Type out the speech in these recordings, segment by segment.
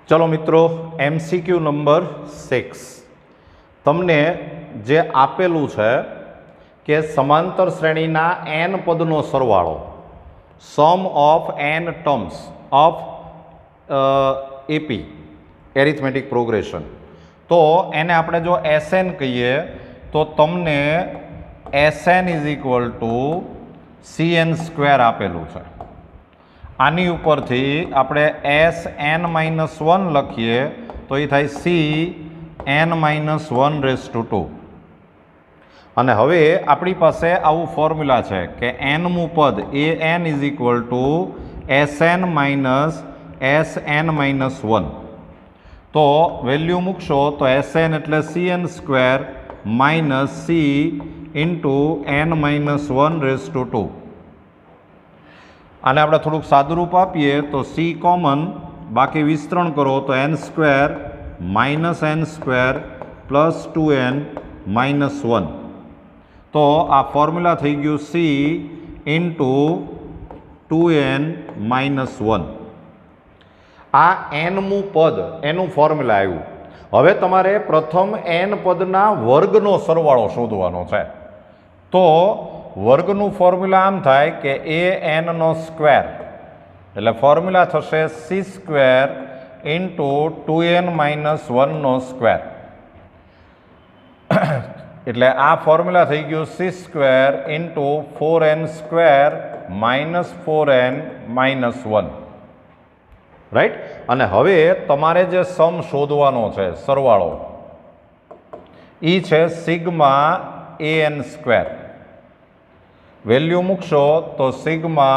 चलो मित्रों, MCQ number 6 तमने जे आपेलू है कि समांतर श्रेणीना एन पदनो सरवाळो sum of N terms of AP arithmetic progression, तो एने आपणे जो एसएन कहीए तो तमने SN is equal to C N square आपेलू है। आनी उपरथी आपणे एस एन माइनस वन लखीए तो ये थाय C N minus one raise to two. अने हवे आपणी पासे आवुं फॉर्म्युला है कि एनमू पद A N is equal to S N minus S N minus one. तो वेल्यू मूकशो तो एस एन एटले C N square minus C into N minus one raise to two. आने આપણે થોડુંક સાદુરૂપ આપીએ તો c કોમન, બાકી વિસ્તરણ કરો તો n square minus n square plus 2n minus 1। તો આ ફોર્મ્યુલા થઈ ગયું c ઇન્ટુ 2n માઇનસ 1। આ nમું પદ એનું ફોર્મ્યુલા આવ્યું। હવે તમારે પ્રથમ n પદના વર્ગનો સરવાળો શોધવાનો છે। તો वर्गनु फॉर्म्युला आम थाय कि ए एन नो स्क्वेर एटले फॉर्म्युला थशे C square into 2n minus 1 नो स्क्वेर। एटले आ फॉर्म्युला थई गयो C square into 4n square minus 4n minus 1, right. अने हवे तमारे जे सम शोधवानो छे सरवाळो ई छे sigma a n square. Value मूकशो तो sigma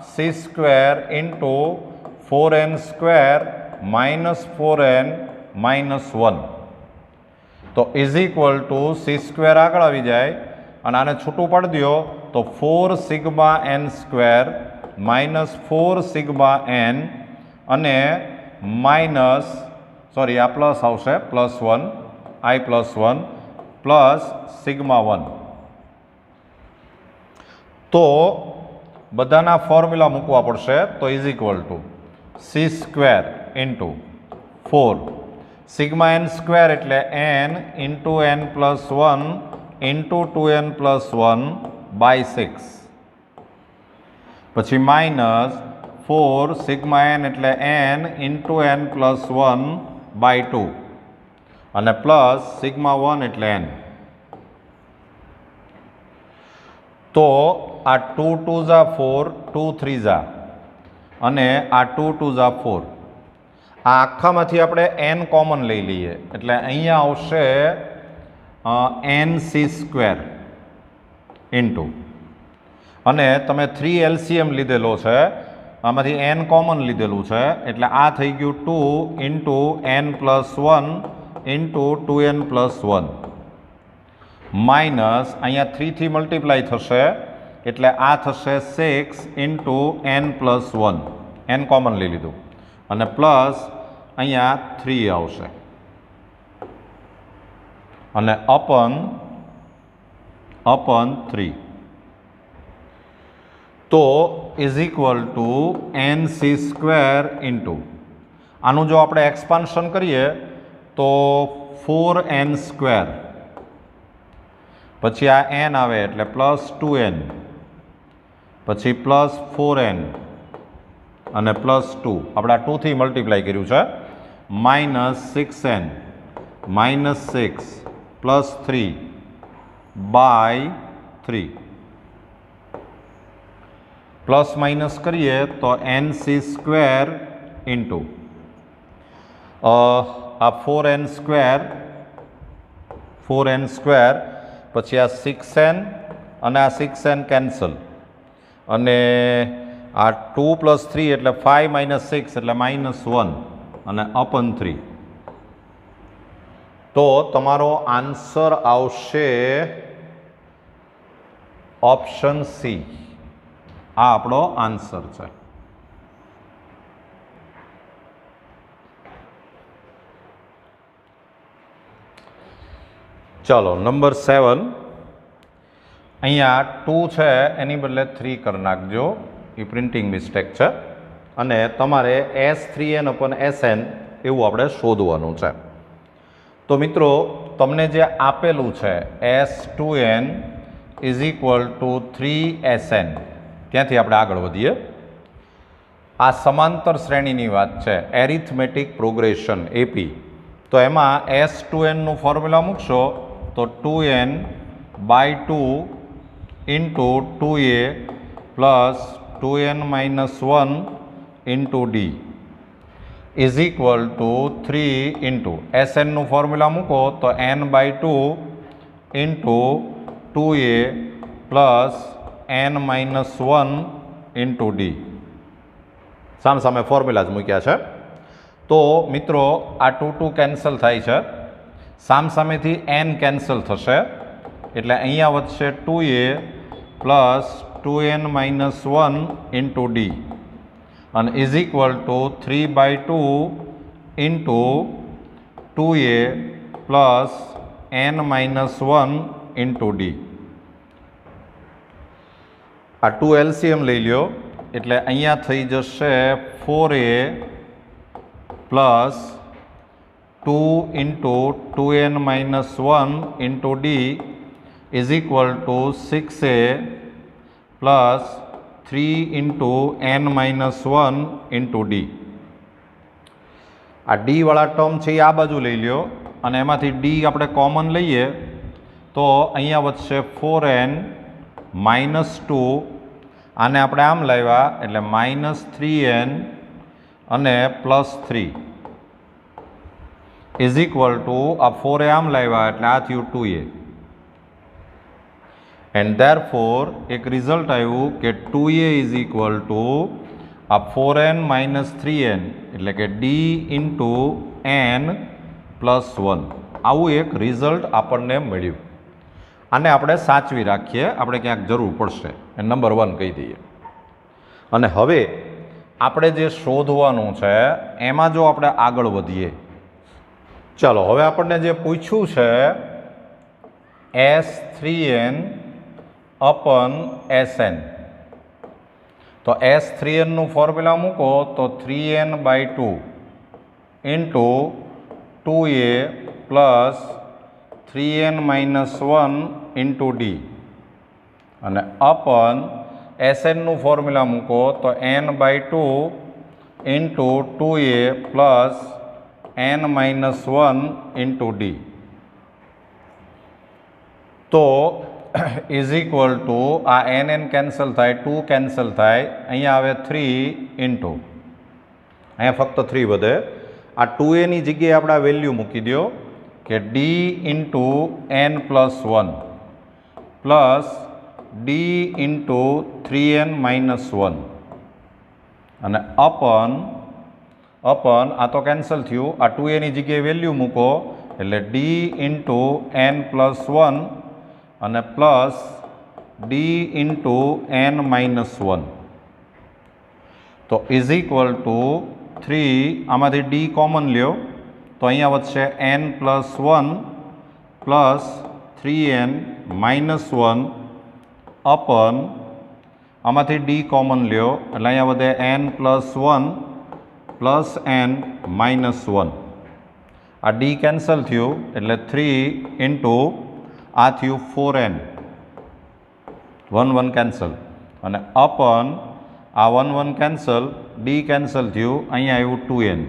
c square into 4n square minus 4n minus 1 तो is equal to C square आगळ आवी जाय अने आने छूटू पाडी दो तो 4 sigma N square minus 4 sigma N अने माइनस सॉरी आ प्लस आवशे plus 1 I plus 1 plus sigma 1। तो बधाना फॉर्म्युला मूकवा पड़शे तो is equal to C square into 4 sigma N square एटले N into N plus 1 into 2n plus 1 by 6 पछी माइनस 4 सिग्मा एन एटले N into N plus 1 by 2 अने plus sigma 1 एटले एन। तो आ 2 2 जा 4 2 3 जा अने आ 2 2 जा 4 आ आखामांथी आपणे n कॉमन लई लईए एटले अहींया आवशे एन सी स्क्वेर इंटू अने तमे 3 एलसीएम लीधेलो छे आमांथी n कॉमन लीधेलुं छे एटले आ थई गयुं 2 into n plus 1 into 2n plus 1 minus अहींया 3 थी मल्टीप्लाय थशे एटले आ थशे 6 into n plus 1 n common लई लीधुं अने प्लस अहींया 3 आवशे अने अपन 3 तो is equal to n c square into आनु जो आपणे एक्सपान्शन करीए तो 4n स्क्वेर पछी आ n आवे एटले प्लस 2n पछी प्लस 4n अने प्लस 2 आपणे 2 थी मल्टीप्लाय कर्युं छे minus 6n minus 6 plus 3 by 3 plus minus करिए तो एन सी स्क्वेर इंटू आ 4n स्क्वेर पछी आ 6n अने आ 6n कैंसल अने आ 2 प्लस 3 एटले 5 माइनस 6 एटले माइनस 1 अने अपन 3। तो तमारो आंसर आवशे ऑप्शन सी। आ आपणो आंसर छे। चलो नंबर 7 अहींया 2 है एनी बदले 3 कर नाखजो, ये प्रिंटिंग मिस्टेक है। अने तमारे S3n/Sn એવું આપણે શોધવાનું છે। તો મિત્રો તમને જે આપેલું છે S2n is equal two 3SN, ત્યાંથી આપણે આગળ વધીએ। આ સમાંતર શ્રેણીની વાત છે, એરિથમેટિક પ્રોગ્રેશન એપી। તો એમાં S2nનું ફોર્મ્યુલા મૂકશો તો 2n/2 into 2a plus 2n-1 into D is equal to 3 into SNનું ફોર્મ્યુલા મૂકો તો n/2 into 2a plus n-1 into D. સામે ફોર્મ્યુલા જ મૂક્યા છે। તો મિત્રો આ 2 કેન્સલ થાય છે, સામેથી n કેન્સલ થશે, એટલે અહીંયા વધશે 2a plus 2n-1 into D અને is equal to 3/2 into 2a plus n-1 into D. આ 2 LCM લઈ લ્યો એટલે અહીંયા થઈ જશે 4a plus 2 into 2n-1 into D is equal two 6a plus 3 into n-1 into D. આ ડી વાળા ટર્મ છે એ આ બાજુ લઈ લ્યો અને એમાંથી ડી આપણે કોમન લઈએ તો અહીંયા વધશે 4n-2, આને આપણે આમ લાવ્યા એટલે -3n અને +3 ઇઝ ઇક્વલ ટુ આ 4a આમ લાવ્યા એટલે આ થયું 2a એન્ડ ધેરફોર એક રિઝલ્ટ આવ્યું કે 2a ઇઝ ઇક્વલ ટુ આ 4n-3n એટલે કે d ઇન્ટુ n+1, આવું એક રિઝલ્ટ આપણને મળ્યું। આને આપણે સાચવી રાખીએ, આપણે ક્યાંક જરૂર પડશે એ નંબર 1 કહી દઈએ। અને હવે આપણે જે શોધવાનું છે એમાં જો આપણે આગળ વધીએ, ચાલો હવે આપણને જે પૂછ્યું છે S3n/Sn, તો S3nનું ફોર્મ્યુલા મૂકો તો 3n/2 into 2a plus 3n-1 into D અને અપન Snનું ફોર્મ્યુલા મૂકો તો n/2 into 2a plus n-1 into D. તો ઇઝ ઇક્વલ ટુ આ n કેન્સલ થાય, 2 કેન્સલ થાય, અહીંયા આવે 3 ઇન્ટુ, અહીંયા ફક્ત 3 વધે, આ 2a ની જગ્યાએ આપણે આ વેલ્યુ મૂકી દો કે d into n+1 plus d into 3n-1 અને અપન આ તો કેન્સલ થયું, આ 2a ની જગ્યાએ વેલ્યુ મૂકો એટલે d ઇન્ટુ n+1 અને પ્લસ d ઇન્ટુ n-1 તો ઇઝ ઇક્વલ ટુ 3, આમાંથી d કોમન લ્યો તો અહીંયા વધશે n+1 પ્લસ 3n-1 અપન આમાંથી d કોમન લ્યો એટલે અહીંયા વધે n+1 પ્લસ n-1, આ d કેન્સલ થયું એટલે 3 ઇન્ટુ આ થયું 4n, 1 કેન્સલ અને અપન આ 1 કેન્સલ, d કેન્સલ થયું, અહીંયા આવ્યું 2n,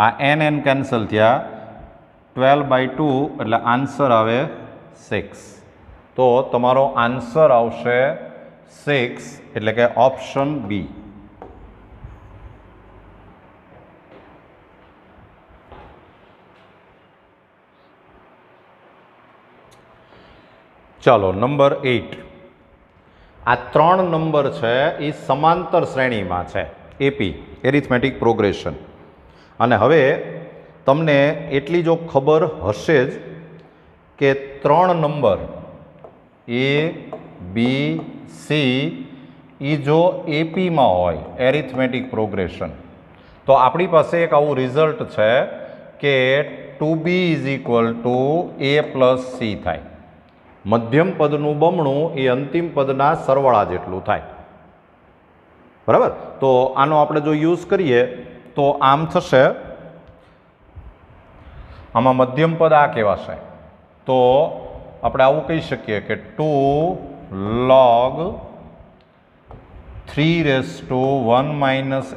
આ n કેન્સલ થયા, 12/2 એટલે આન્સર આવે 6। તો તમારો આન્સર આવશે 6 એટલે કે ઓપ્શન બી। ચાલો નંબર 8, આ 3 નંબર છે એ સમાંતર શ્રેણીમાં છે, એપી એરિથમેટિક પ્રોગ્રેશન। અને હવે તમને એટલી જો ખબર હશે જ કે 3 નંબર A, B, C એ જો એપીમાં હોય એરિથમેટિક પ્રોગ્રેશન તો આપણી પાસે એક આવું રિઝલ્ટ છે કે 2b is equal to a plus c થાય, મધ્યમ પદનું બમણું એ અંતિમ પદના સરવાળા જેટલું થાય, બરાબર। તો આનો આપણે જો યુઝ કરીએ તો આમ થશે આમાં મધ્યમ પદ આ કહેવાશે. તો આપણે આવું કહી શકીએ કે 2 log 3⁻1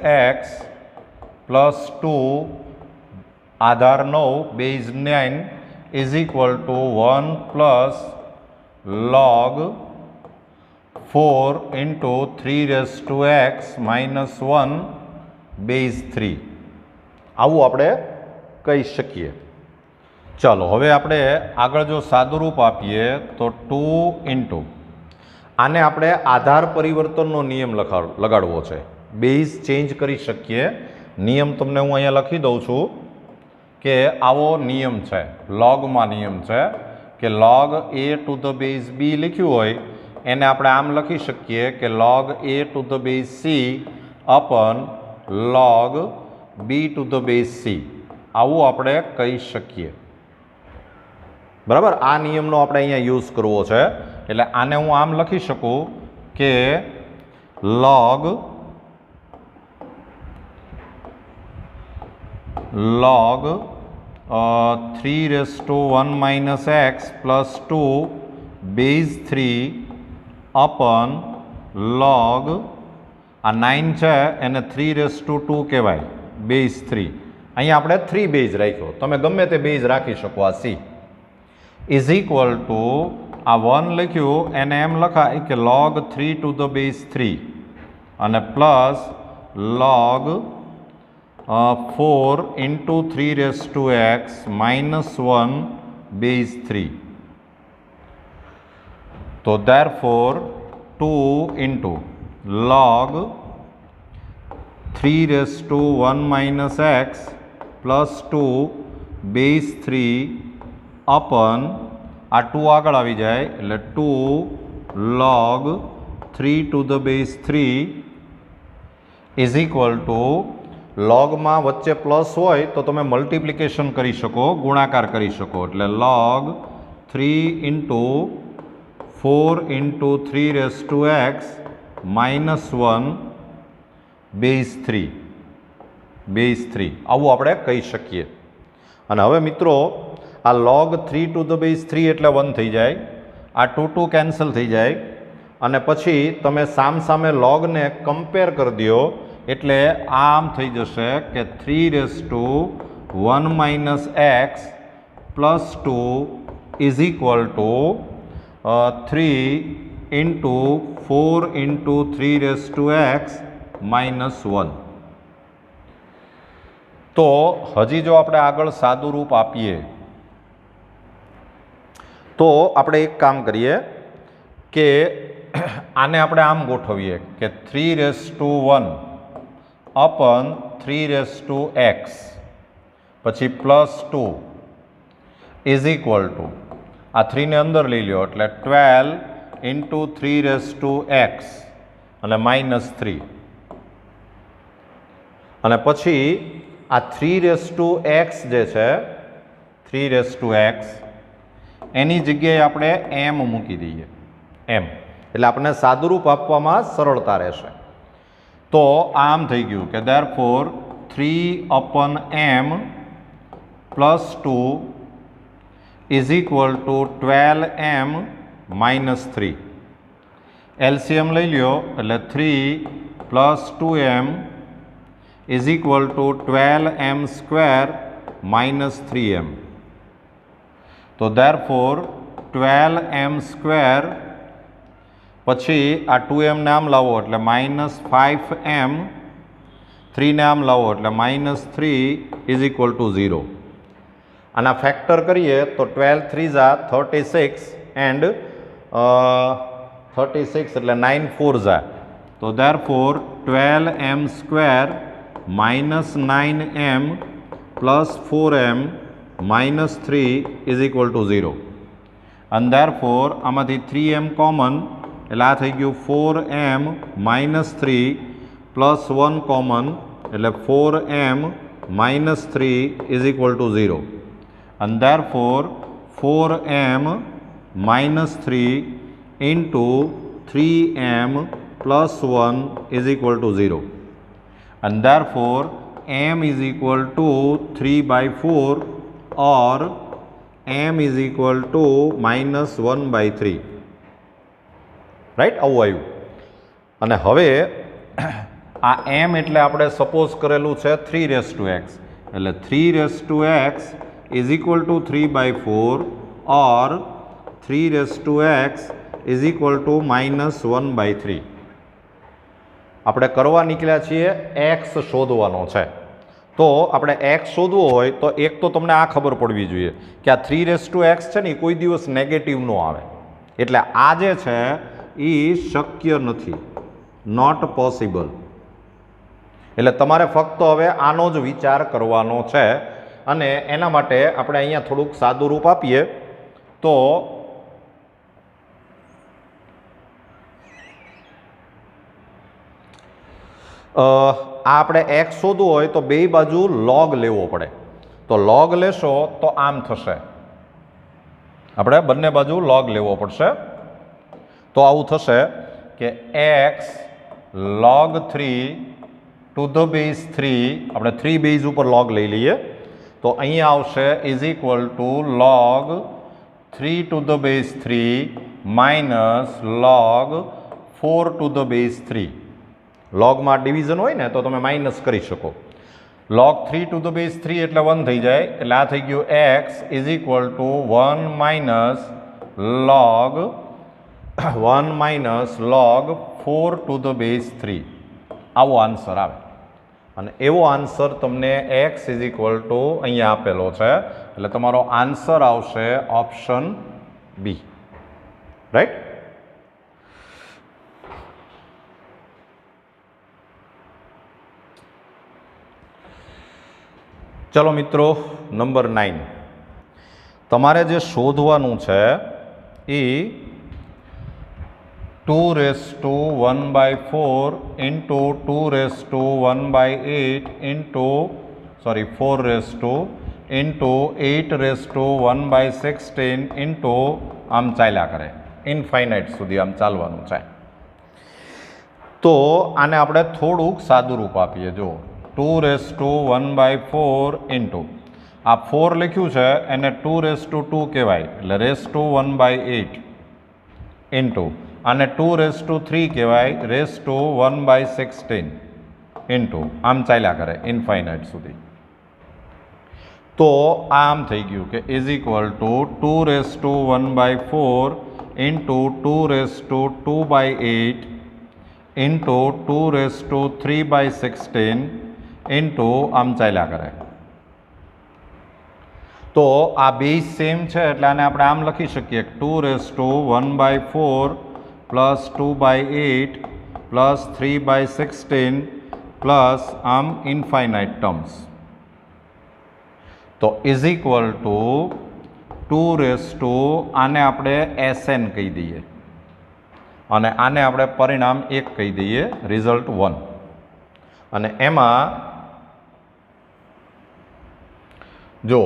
- x plus 2 Aadhaar 9 base 9 is equal two 1 plus log 4 into 3⁻x - 1 base 3. આવું આપણે કહી શકીએ. ચાલો હવે આપણે આગળ જો સાદુરૂપ આપીએ તો 2 ઇન્ટુ આને આપણે આધાર પરિવર્તનનો નિયમ લગાડવો છે. બેઝ ચેન્જ કરી શકીએ. નિયમ તમને હું અહીંયા લખી દઉં છું કે આવો નિયમ છે, લોગમાં નિયમ છે કે log a two the base b લખ્યું હોય એને આપણે આમ લખી શકીએ કે log a two the base c અપન log b two the base c. આવું આપણે કહી શકીએ. બરાબર, આ નિયમનો આપણે અહીંયા યુઝ કરવો છે. એટલે આને હું આમ લખી શકું કે log 3⁻1 - x plus 2 base 3 અપન log આ 9 છે એને 3⁻2 કહેવાય બેઝ 3. અહીંયા આપણે 3 બેઝ રાખ્યો, તમે ગમે તે બેઝ રાખી શકો. આ c ઇઝ ઇક્વલ ટુ આ 1 લખ્યું એને એમ લખાય કે log 3 ટુ ધ બેઝ 3 અને plus log 4 into 3⁻x - 1 base 3. તો therefore 2 into log 3⁻1 - x plus 2 base 3 અપન આ 2 આગળ આવી જાય એટલે 2 log 3 to the base 3 is equal to લોગમાં વચ્ચે પ્લસ હોય તો તમે મલ્ટિપ્લિકેશન કરી શકો, ગુણાકાર કરી શકો. એટલે log 3 into 4 into 3⁻x - 1 base 3 આવું આપણે કહી શકીએ. અને હવે મિત્રો આ log 3 ટુ ધ બેઝ 3 એટલે 1 થઈ જાય, આ 2 કેન્સલ થઈ જાય અને પછી તમે સામે લોગને કમ્પેર કરી દો એટલે આમ થઈ જશે કે 3⁻1 - x plus 2 is equal to 3 into 4 into 3⁻x - 1. તો હજી જો આપણે આગળ સાદું રૂપ આપીએ તો આપણે એક કામ કરીએ કે આને આપણે આમ ગોઠવીએ કે 3⁻1 અપન 3⁻x પછી પ્લસ 2 ઇઝ ઇક્વલ ટુ આ 3 ને અંદર લઈ લો એટલે 12 ઇન્ટુ 3⁻x અને -3 અને પછી આ 3⁻x જે છે 3⁻x એની જગ્યાએ આપણે m મૂકી દઈએ m એટલે આપણને સાદુરૂપ આપવામાં સરળતા રહેશે. તો આમ થઈ ગયું કે therefore 3/m plus 2 is equal two 12m - 3. LCM લઈ લ્યો એટલે 3 plus 2m is equal two 12m² - 3m. તો therefore 12m² પછી આ 2m ને આમ લાવો એટલે -5m, 3 ને આમ લાવો એટલે -3 ઇઝ ઇક્વલ ટુ 0. આના ફેક્ટર કરીએ તો 12 3 ઝા 36 એન્ડ 36 એટલે 9 4 ઝા. તો therefore 12m² -9m plus 4m -3 is equal to 0. અને therefore આમાંથી 3m કોમન એટલે આ થઈ ગયું 4m -3 પ્લસ 1 કોમન એટલે 4m -3 ઇઝ ઇક્વલ ટુ 0. અને therefore 4m -3 into 3m plus 1 is equal to 0. અને therefore m is equal two 3/4 or m is equal two -1/3, right? આવું આવ્યું. અને હવે આ m એટલે આપણે સપોઝ કરેલું છે 3x, એટલે 3x is equal two 3/4 or 3x is equal two -1/3. આપણે કરવા નીકળ્યા છીએ x શોધવાનો છે. તો આપણે x શોધવો હોય તો એક તો તમને આ ખબર પડવી જોઈએ કે આ 3x છે ને એ કોઈ દિવસ નેગેટિવ ન આવે. એટલે આ જે છે એ શક્ય નથી, નોટ પોસિબલ. એટલે તમારે ફક્ત હવે આનો જ વિચાર કરવાનો છે. અને એના માટે આપણે અહીંયા થોડુંક સાદું રૂપ આપીએ તો આપણે x શોધવું હોય તો બે બાજુ log લેવો પડે. તો log લેશો તો આમ થશે, આપણે બંને બાજુ log લેવો પડશે. તો આવું થશે કે x log 3 to the base 3, આપણે 3 બેઝ ઉપર log લઈ લઈએ તો અહીંયા આવશે is equal to log 3 to the base 3 minus log 4 to the base 3. લોગમાં ડિવિઝન હોય ને તો તમે માઇનસ કરી શકો. log 3 to the base 3 એટલે 1 થઈ જાય, એટલે આ થઈ ગયું x is equal two 1 minus log 4 to the base 3. આવો આન્સર આવે. અને એવો આન્સર તમને x ઇઝ ઇક્વલ ટુ અહીંયા આપેલો છે, એટલે તમારો આન્સર આવશે ઓપ્શન બી, રાઈટ? ચલો મિત્રો, નંબર 9. તમારે જે શોધવાનું છે એ 2⁴ ઇન્ટુ 2⁴ ઇન્ટુ 4 ઇન્ટુ 8⁴ ઇન્ટુ આમ ચાલ્યા કરે, ઇનફાઇનાઇટ સુધી આમ ચાલવાનું છે. તો આને આપણે થોડુંક સાદું રૂપ આપીએ. જો 2⁴ ઇન્ટુ આ 4 લખ્યું છે એને 2⁴ કહેવાય, એટલે ⁴ ઇન્ટુ આને 2⁴ કહેવાય ⁴ ઇન્ટુ આમ ચાલ્યા કરે ઇનફાઇનાઇટ સુધી. તો આમ થઈ ગયું કે is equal two 2⁴ into 2⁴ into 2⁴ into આમ ચાલ્યા કરે. તો આ બે સેમ છે એટલે આને આપણે આમ લખી શકીએ 2⁴ પ્લસ 2/8 પ્લસ 3/16 પ્લસ આમ ઇનફાઇનાઇટ ટર્મ્સ. તો ઇઝ ઇક્વલ ટુ 2 આને આપણે SN કહી દઈએ અને આને આપણે પરિણામ 1 કહી દઈએ, રિઝલ્ટ 1. અને એમાં જો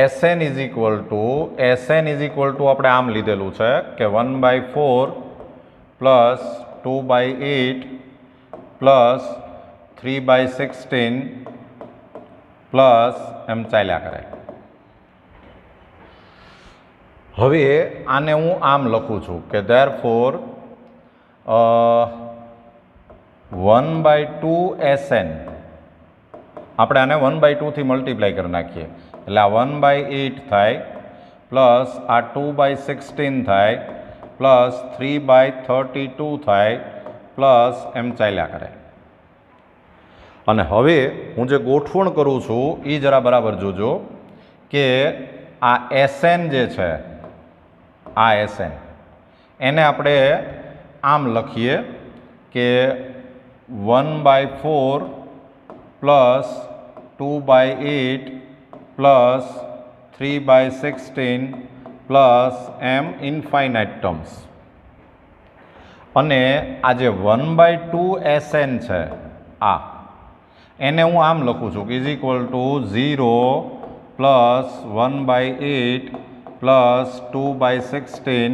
SN ઇઝ ઇક્વલ ટુ આપણે આમ લીધેલું છે કે 1/4 પ્લસ 2/8 પ્લસ 3/16 પ્લસ એમ ચાલ્યા કરે. હવે આને હું આમ લખું છું કે ધેરફોર 1/2 SN, આપણે આને 1/2 થી મલ્ટીપ્લાય કરી નાખીએ એટલે આ 1/8 થાય પ્લસ આ 2/16 થાય પ્લસ 3/32 થાય પ્લસ એમ ચાલ્યા કરે. અને હવે હું જે ગોઠવણ કરું છું એ જરા બરાબર જોજો કે આ SN જે છે, આ SN એને આપણે આમ લખીએ કે 1/4 પ્લસ 2/8 પ્લસ 3/16 પ્લસ એમ ઇનફાઇનાઇટ ટર્મ્સ. અને આ જે 1/2 SN છે આ એને હું આમ લખું છું કે is equal to 0 plus 1/8 plus 2/16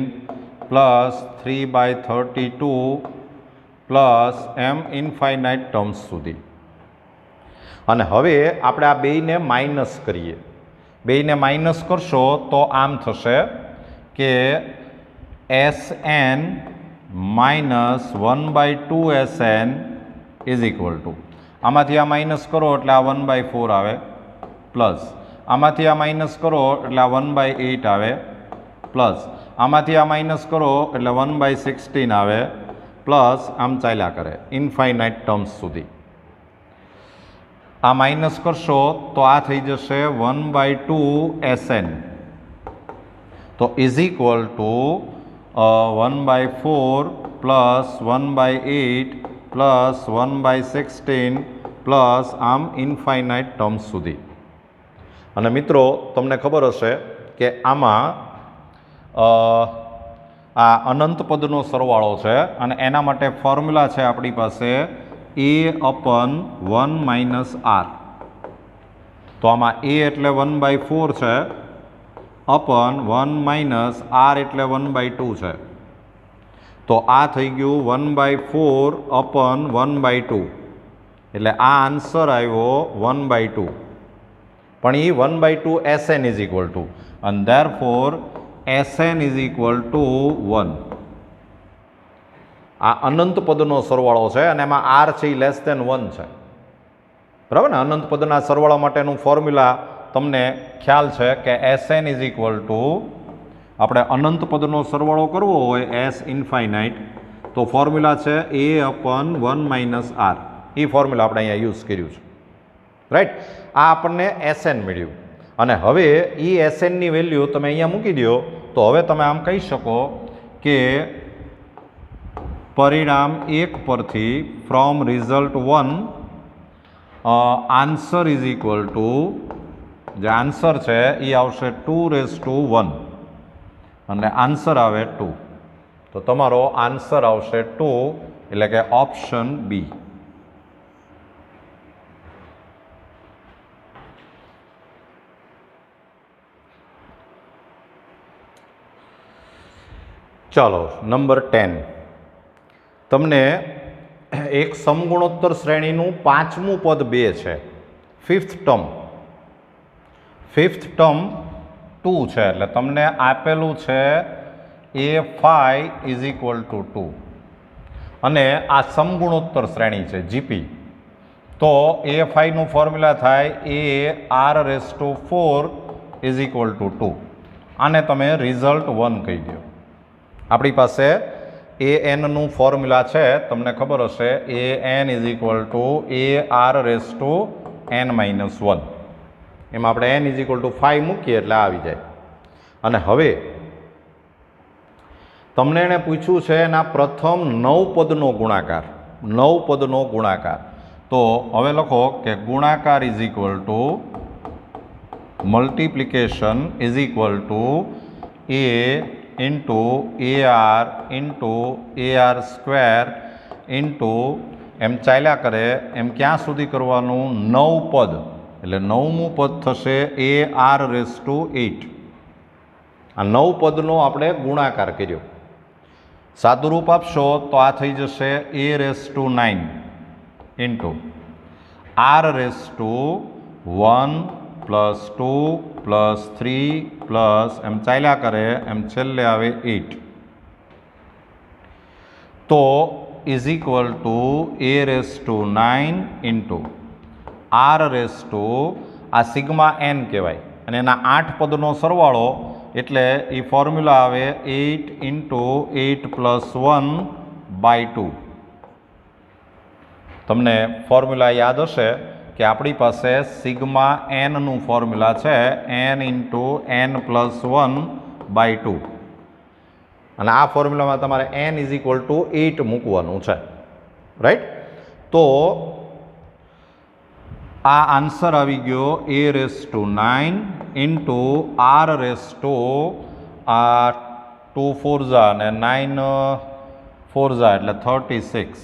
plus 3/32 પ્લસ એમ ઇનફાઇનાઇટ ટર્મ્સ સુધી. અને હવે આપણે આ બેયને માઇનસ કરીએ બેયને માઇનસ કરશો તો આમ થશે કે Sn minus 1/2 Sn is equal two, આમાંથી આ માઇનસ કરો એટલે આ 1/4 આવે, પ્લસ આમાંથી આ માઇનસ કરો એટલે આ 1/8 આવે, પ્લસ આમાંથી આ માઇનસ કરો એટલે 1/16 આવે, પ્લસ આમ ચાલ્યા કરે ઇન્ફાઇનાઇટ ટર્મ્સ સુધી. આ માઇનસ કરશો તો આ થઈ જશે 1/2 Sn, તો is equal two 1/4 plus 1/8 plus 1/16 plus આમ ઇન્ફાઇનાઇટ ટર્મ્સ સુધી. અને મિત્રો તમને ખબર હશે કે આમાં આ અનંત પદનો સરવાળો છે અને એના માટે ફોર્મ્યુલા છે આપણી પાસે a/1 - r. તો આમાં a એટલે 1/4 છે, અપન 1 - r એટલે 1/2 છે. તો આ થઈ ગયું 1/4 અપન 1/2, એટલે આ આન્સર આવ્યો 1/2. પણ એ 1/2 Sn ઇઝ ઇક્વલ ટુ, અને therefore Sn is equal two 1. આ અનંત પદનો સરવાળો છે અને એમાં r છે એ લેસ દેન 1 છે, બરાબર ને. અનંત પદના સરવાળા માટેનું ફોર્મ્યુલા તમને ખ્યાલ છે કે Sn ઇઝ ઇક્વલ ટુ, આપણે અનંત પદનો સરવાળો કરવો હોય S ઇન્ફાઇનાઇટ, તો ફોર્મ્યુલા છે a/1 - r. એ ફોર્મ્યુલા આપણે અહીંયા યુઝ કર્યું છે, રાઈટ. આ આપણને Sn મળ્યું, અને હવે એ Snની વેલ્યુ તમે અહીંયા મૂકી દો તો હવે તમે આમ કહી શકો કે પરિણામ 1 પરથી from result 1 answer is equal two, જે આન્સર છે એ આવશે 2⁻1 અને આન્સર આવે 2. તો તમારો આન્સર આવશે 2, એટલે કે ઓપ્શન બી. ચાલો નંબર 10. તમને એક સમગુણોત્તર શ્રેણીનું 5મું પદ 2 છે, 5th ટર્મ 2 છે, એટલે તમને આપેલું છે a5 ઇઝ ઇક્વલ ટુ 2, અને આ સમગુણોત્તર શ્રેણી છે જીપી. તો a5નું ફોર્મ્યુલા થાય ar⁴ ઇઝ ઇક્વલ ટુ 2. આને તમે રિઝલ્ટ 1 કહી દો. આપણી પાસે an નું ફોર્મ્યુલા છે, તમને ખબર હશે an is equal two ar⁻n - 1. એમાં આપણે n ઇઝ ઇક્વલ ટુ 5 મૂકીએ એટલે આવી જાય. અને હવે તમને એણે પૂછ્યું છે એના પ્રથમ 9 પદનો ગુણાકાર, 9 પદનો ગુણાકાર. તો હવે લખો કે ગુણાકાર is equal to multiplication is equal to a into ar into ar² into એમ ચાલ્યા કરે એમ ક્યાં સુધી કરવાનું, 9 પદ, એટલે 9મું પદ થશે ar⁸. આ 9 પદનો આપણે ગુણાકાર કર્યો. સાદું રૂપ આપશો તો આ થઈ જશે a⁹ into r⁻1 plus 2 plus 3 plus એમ ચાલ્યા કરે એમ છેલ્લે આવે 8. તો is equal to a⁹ into r⁻, આ સિગ્મા n કહેવાય, અને એના 8 પદનો સરવાળો, એટલે એ ફોર્મ્યુલા આવે 8 ઇન્ટુ 8 પ્લસ 1/2. તમને ફોર્મ્યુલા યાદ હશે કે આપણી પાસે સિગ્મા nનું ફોર્મ્યુલા છે n ઇન્ટુ n પ્લસ 1/2, અને આ ફોર્મ્યુલામાં તમારે n ઇઝ ઇક્વલ ટુ 8 મૂકવાનું છે, રાઈટ. તો આ આન્સર આવી ગયો a⁹ ઇન્ટુ r⁻, 2 4 અને 9 4 એટલે 36.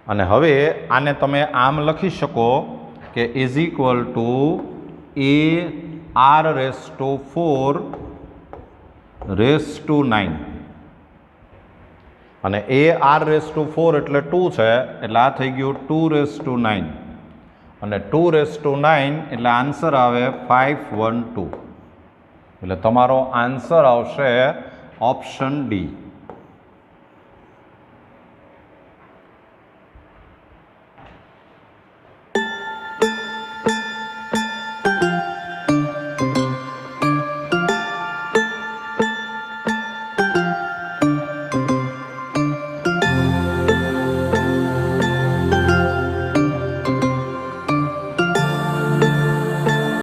અને હવે આને તમે આમ લખી શકો કે ઇઝ ઇક્વલ ટુ ar⁴ અને ar⁴ એટલે 2 છે, એટલે આ થઈ ગયું 2⁹. અને 2⁹ એટલે આન્સર આવે 512. એટલે તમારો આન્સર આવશે ઓપ્શન ડી.